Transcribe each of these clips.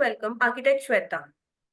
welcome architect Shweta,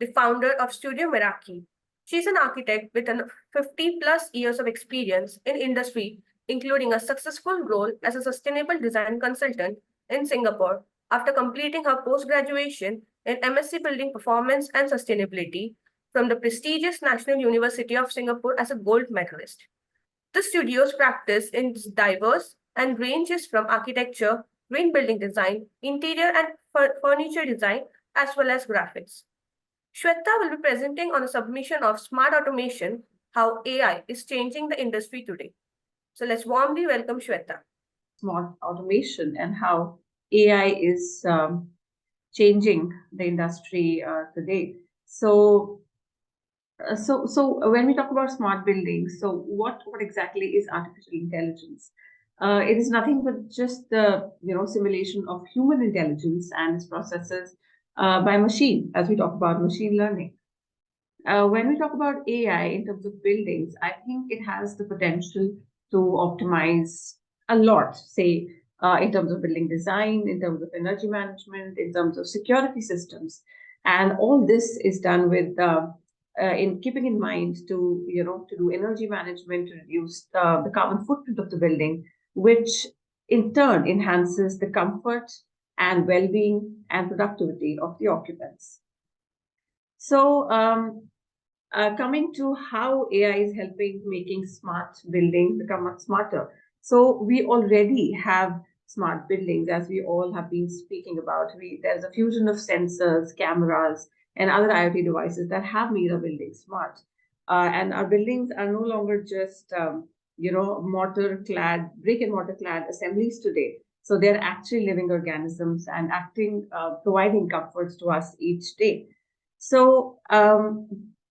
the founder of Studio Meraki. She's an architect with 50 plus years of experience in industry, including a successful role as a sustainable design consultant in Singapore after completing her post-graduation in M.Sc Building Performance and Sustainability from the prestigious National University of Singapore as a Gold Medalist. The studio's practice is diverse and ranges from architecture, green building design, interior and furniture design, as well as graphics. Shweta will be presenting on a submission of smart automation, how AI is changing the industry today. So let's warmly welcome Shweta. Smart automation and how AI is changing the industry today. So when we talk about smart buildings, so what exactly is artificial intelligence? It is nothing but just the simulation of human intelligence and its processes by machine, as we talk about machine learning. When we talk about AI in terms of buildings, I think it has the potential to optimize a lot, say in terms of building design, in terms of energy management, in terms of security systems, and all this is done with in keeping in mind to do energy management, to reduce the carbon footprint of the building, which in turn enhances the comfort and well-being and productivity of the occupants. So coming to how AI is helping making smart buildings become much smarter. So we already have smart buildings, as we all have been speaking about. There's a fusion of sensors, cameras, and other IoT devices that have made our buildings smart. And our buildings are no longer just brick and mortar clad assemblies today. So they're actually living organisms and providing comforts to us each day. So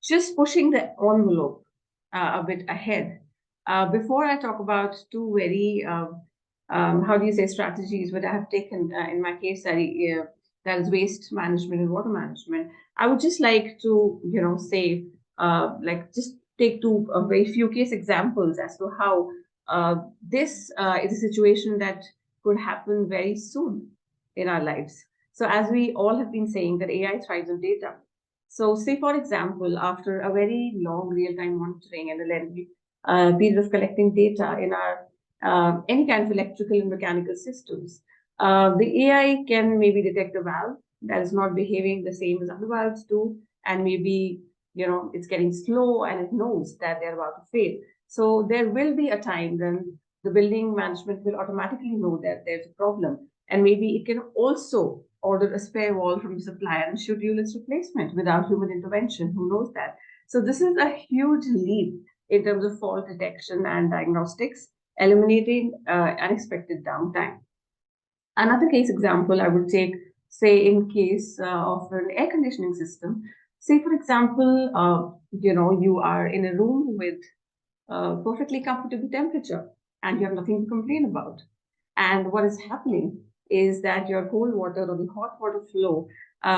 just pushing the envelope a bit ahead. Before I talk about two very, strategies that I have taken in my case study, that is waste management and water management, I would just like to, say, just take two very few case examples as to how this is a situation that could happen very soon in our lives. So as we all have been saying that AI thrives on data. So say, for example, after a very long real-time monitoring and a lengthy period of collecting data in our any kind of electrical and mechanical systems, the AI can maybe detect a valve that is not behaving the same as other valves do, and maybe it's getting slow and it knows that they're about to fail. So there will be a time when the building management will automatically know that there's a problem, and maybe it can also order a spare wall from the supplier and schedule its replacement without human intervention. Who knows that? So this is a huge leap in terms of fault detection and diagnostics, eliminating unexpected downtime. Another case example I would take, say, in case of an air conditioning system. Say, for example, you are in a room with perfectly comfortable temperature and you have nothing to complain about. And what is happening is that your cold water or the hot water flow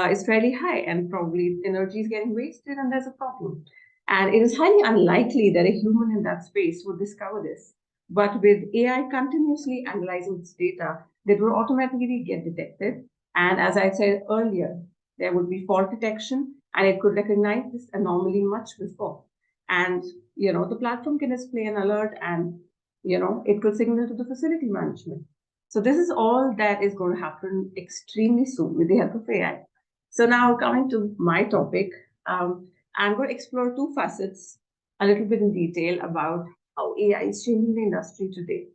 is fairly high, and probably energy is getting wasted and there's a problem. And it is highly unlikely that a human in that space would discover this. But with AI continuously analyzing this data, that will automatically get detected. And as I said earlier, there would be fault detection and it could recognize this anomaly much before. And, the platform can display an alert and, it could signal to the facility management. So this is all that is going to happen extremely soon with the help of AI. So now coming to my topic, I'm going to explore two facets a little bit in detail about how AI is changing the industry today.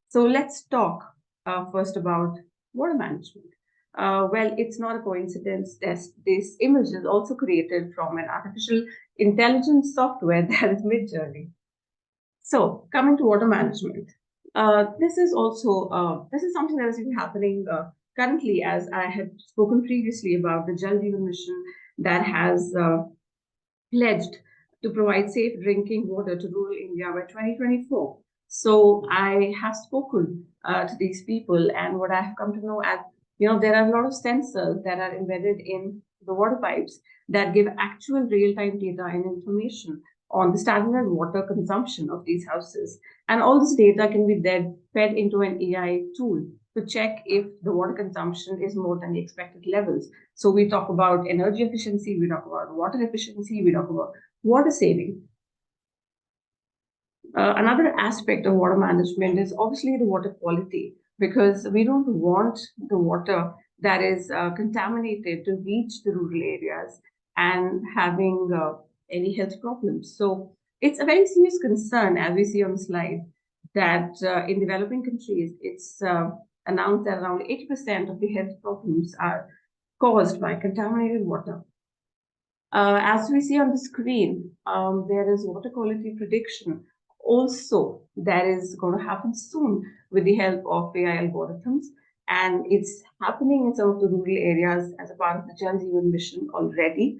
So let's talk first about water management. Well, it's not a coincidence that this image is also created from an artificial intelligence software that is Midjourney. So coming to water management, this is something that is happening currently, as I had spoken previously about the Jal Jeevan mission that has pledged to provide safe drinking water to rural India by 2024. So I have spoken to these people, and what I have come to know there are a lot of sensors that are embedded in the water pipes that give actual real-time data and information on the standard water consumption of these houses. And all this data can be then fed into an AI tool to check if the water consumption is more than the expected levels. So we talk about energy efficiency, we talk about water efficiency, we talk about water saving. Another aspect of water management is obviously the water quality, because we don't want the water that is contaminated to reach the rural areas and having any health problems. So it's a very serious concern, as we see on the slide, that in developing countries, it's announced that around 80% of the health problems are caused by contaminated water. As we see on the screen, there is water quality prediction also that is going to happen soon with the help of AI algorithms. And it's happening in some of the rural areas as a part of the Jal Jeevan mission already.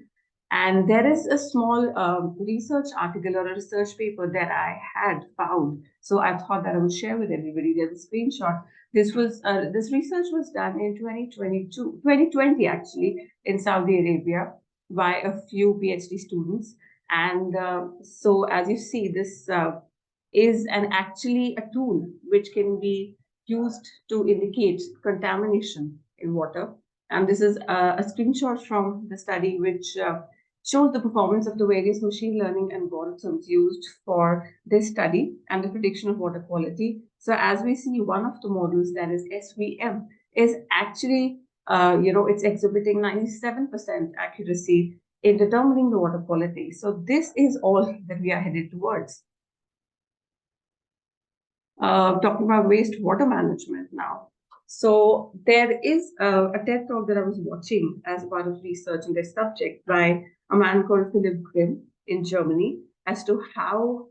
And there is a small research article or a research paper that I had found. So I thought that I would share with everybody. There's a screenshot. This research was done in 2020 actually, in Saudi Arabia by a few PhD students. And so, as you see, this is actually a tool which can be used to indicate contamination in water. And this is a screenshot from the study which shows the performance of the various machine learning algorithms used for this study and the prediction of water quality. So as we see, one of the models, that is SVM, is actually it's exhibiting 97% accuracy in determining the water quality. So this is all that we are headed towards. Talking about wastewater management now. So there is a TED talk that I was watching as part of research in this subject by a man called Philip Grimm in Germany, as to how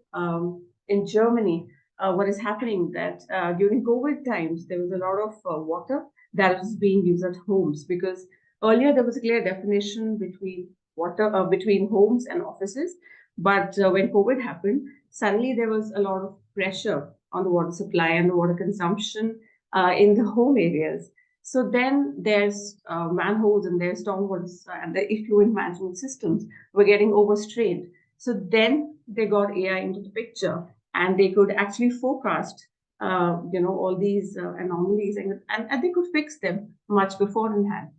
in Germany what is happening, that during COVID times there was a lot of water that was being used at homes, because earlier there was a clear definition between water between homes and offices, but when COVID happened, suddenly there was a lot of pressure on the water supply and the water consumption in the home areas. So then there's manholes and there's stormwater and the effluent management systems were getting overstrained. So then they got AI into the picture, and they could actually forecast, all these anomalies, and they could fix them much beforehand.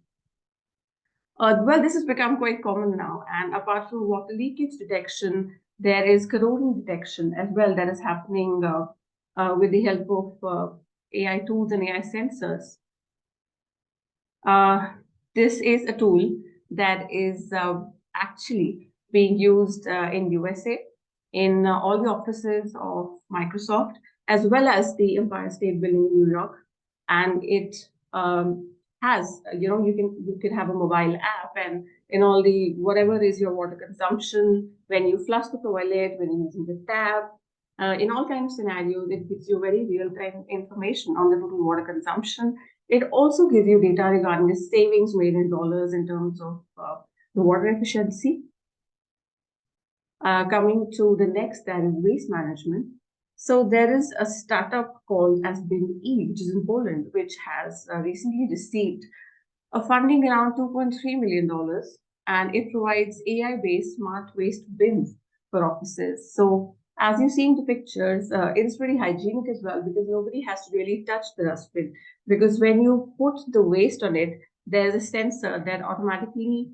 Well, this has become quite common now. And apart from water leakage detection, there is corrosion detection as well that is happening with the help of AI tools and AI sensors. This is a tool that is actually being used in USA, in all the offices of Microsoft, as well as the Empire State Building in New York. And it has, you can have a mobile app, and in all the, whatever is your water consumption, when you flush the toilet, when you're using the tap, in all kinds of scenarios, it gives you very real-time information on the total water consumption. It also gives you data regarding the savings made in dollars in terms of the water efficiency. Coming to the next, that is waste management. So there is a startup called as BIM-E, which is in Poland, which has recently received a funding around $2.3 million, and it provides AI-based smart waste bins for offices. So as you see in the pictures, it is pretty hygienic as well, because nobody has to really touch the dustbin. Because when you put the waste on it, there's a sensor that automatically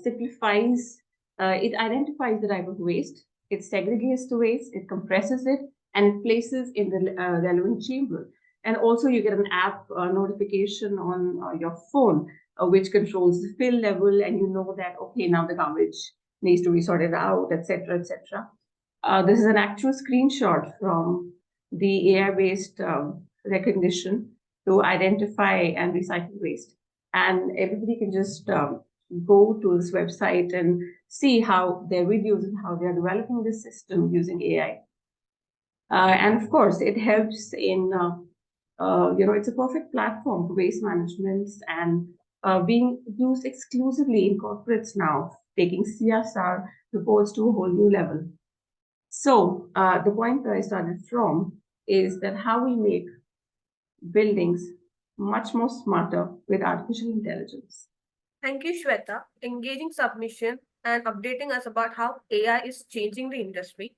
simplifies, it identifies the type of waste, it segregates the waste, it compresses it, and it places in the relevant chamber. And also you get an app notification on your phone, which controls the fill level, and you know that, okay, now the garbage needs to be sorted out, etc., etc. This is an actual screenshot from the AI-based recognition to identify and recycle waste. And everybody can just go to this website and see how their videos and how they are developing this system using AI. And of course, it helps in, it's a perfect platform for waste management, and being used exclusively in corporates now, taking CSR reports to a whole new level. So the point that I started from is that how we make buildings much more smarter with artificial intelligence. Thank you, Shweta, engaging submission and updating us about how AI is changing the industry.